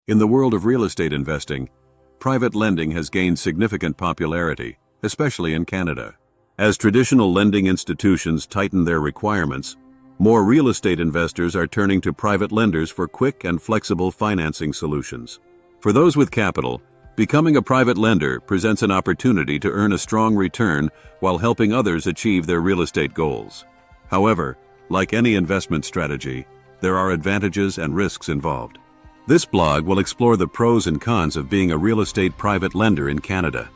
In the world of real estate investing, private lending has gained significant popularity, especially in Canada. As traditional lending institutions tighten their requirements, more real estate investors are turning to private lenders for quick and flexible financing solutions. For those with capital, becoming a private lender presents an opportunity to earn a strong return while helping others achieve their real estate goals. However, like any investment strategy, there are advantages and risks involved. This blog will explore the pros and cons of being a real estate private lender in Canada,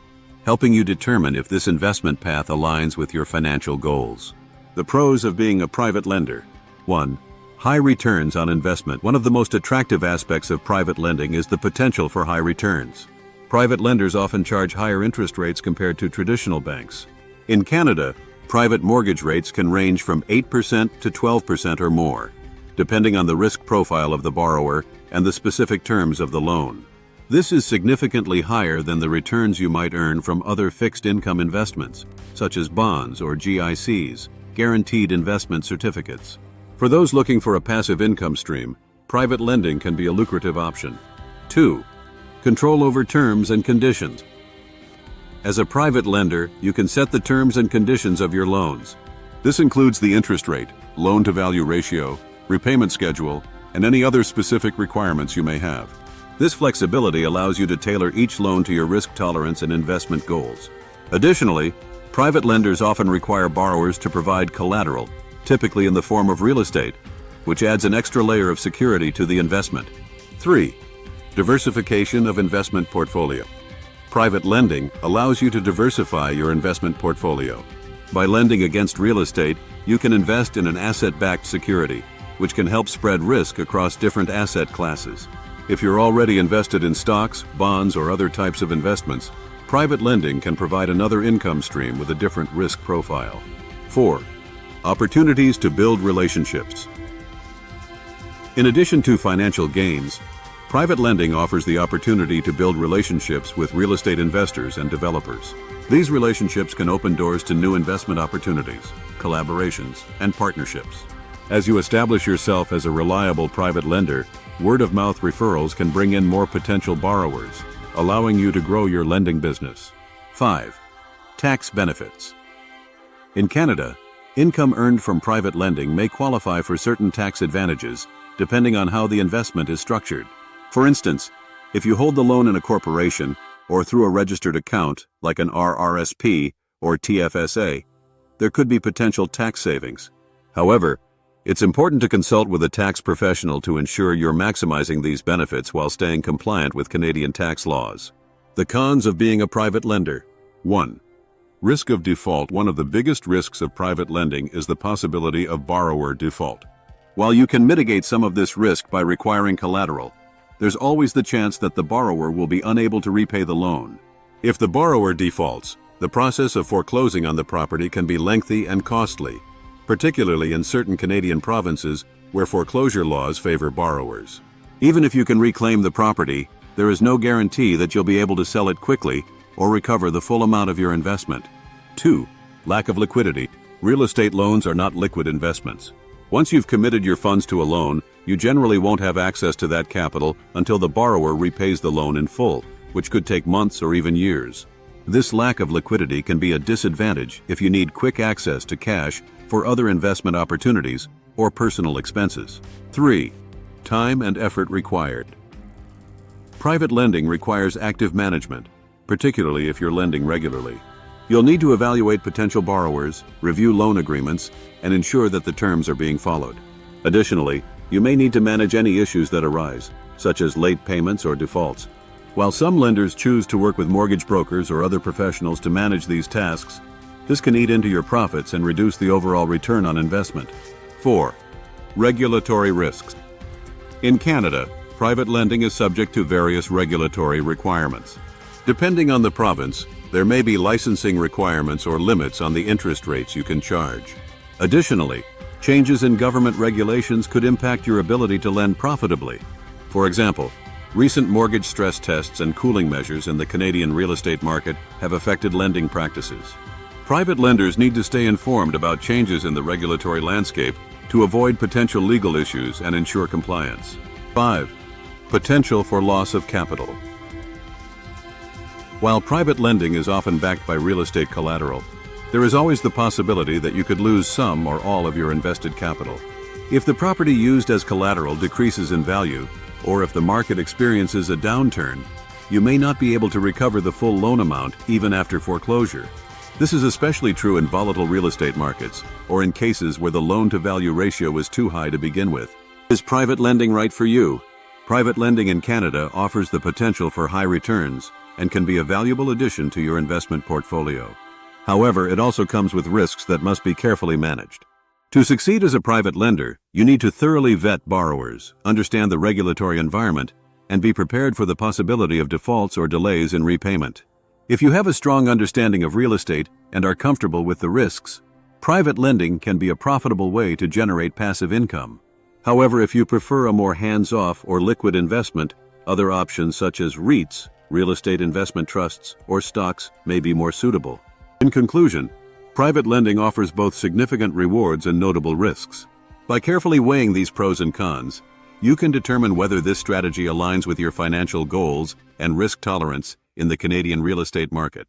helping you determine if this investment path aligns with your financial goals. The pros of being a private lender. 1. High returns on investment. One of the most attractive aspects of private lending is the potential for high returns. Private lenders often charge higher interest rates compared to traditional banks. In Canada, private mortgage rates can range from 8% to 12% or more, depending on the risk profile of the borrower and the specific terms of the loan. This is significantly higher than the returns you might earn from other fixed income investments, such as bonds or GICs, guaranteed investment certificates. For those looking for a passive income stream, private lending can be a lucrative option. 2. Control over terms and conditions. As a private lender, you can set the terms and conditions of your loans. This includes the interest rate, loan-to-value ratio, repayment schedule, and any other specific requirements you may have. This flexibility allows you to tailor each loan to your risk tolerance and investment goals. Additionally, private lenders often require borrowers to provide collateral, typically in the form of real estate, which adds an extra layer of security to the investment. 3. Diversification of investment portfolio. Private lending allows you to diversify your investment portfolio. By lending against real estate, you can invest in an asset-backed security, which can help spread risk across different asset classes. If you're already invested in stocks, bonds, or other types of investments, private lending can provide another income stream with a different risk profile. 4. Opportunities to build relationships. In addition to financial gains, private lending offers the opportunity to build relationships with real estate investors and developers. These relationships can open doors to new investment opportunities, collaborations, and partnerships. As you establish yourself as a reliable private lender, word-of-mouth referrals can bring in more potential borrowers, allowing you to grow your lending business. 5. Tax benefits. In Canada, income earned from private lending may qualify for certain tax advantages, depending on how the investment is structured. For instance, if you hold the loan in a corporation or through a registered account like an RRSP or TFSA, there could be potential tax savings. However, it's important to consult with a tax professional to ensure you're maximizing these benefits while staying compliant with Canadian tax laws. The cons of being a private lender. 1. Risk of default. One of the biggest risks of private lending is the possibility of borrower default. While you can mitigate some of this risk by requiring collateral, there's always the chance that the borrower will be unable to repay the loan. If the borrower defaults, the process of foreclosing on the property can be lengthy and costly, particularly in certain Canadian provinces where foreclosure laws favor borrowers. Even if you can reclaim the property, there is no guarantee that you'll be able to sell it quickly or recover the full amount of your investment. 2. Lack of liquidity. Real estate loans are not liquid investments. Once you've committed your funds to a loan, you generally won't have access to that capital until the borrower repays the loan in full, which could take months or even years. This lack of liquidity can be a disadvantage if you need quick access to cash for other investment opportunities or personal expenses. 3. Time and effort required. Private lending requires active management, particularly if you're lending regularly. You'll need to evaluate potential borrowers, review loan agreements, and ensure that the terms are being followed. Additionally, you may need to manage any issues that arise, such as late payments or defaults. While some lenders choose to work with mortgage brokers or other professionals to manage these tasks, this can eat into your profits and reduce the overall return on investment. 4. Regulatory risks. In Canada, private lending is subject to various regulatory requirements. Depending on the province, there may be licensing requirements or limits on the interest rates you can charge. Additionally, changes in government regulations could impact your ability to lend profitably. For example, recent mortgage stress tests and cooling measures in the Canadian real estate market have affected lending practices. Private lenders need to stay informed about changes in the regulatory landscape to avoid potential legal issues and ensure compliance. 5. Potential for loss of capital. While private lending is often backed by real estate collateral, there is always the possibility that you could lose some or all of your invested capital. If the property used as collateral decreases in value, or if the market experiences a downturn, you may not be able to recover the full loan amount even after foreclosure. This is especially true in volatile real estate markets, or in cases where the loan-to-value ratio is too high to begin with. Is private lending right for you? Private lending in Canada offers the potential for high returns and can be a valuable addition to your investment portfolio. However, it also comes with risks that must be carefully managed. To succeed as a private lender, you need to thoroughly vet borrowers, understand the regulatory environment, and be prepared for the possibility of defaults or delays in repayment. If you have a strong understanding of real estate and are comfortable with the risks, private lending can be a profitable way to generate passive income. However, if you prefer a more hands-off or liquid investment, other options such as REITs, real estate investment trusts, or stocks may be more suitable. In conclusion, private lending offers both significant rewards and notable risks. By carefully weighing these pros and cons, you can determine whether this strategy aligns with your financial goals and risk tolerance in the Canadian real estate market.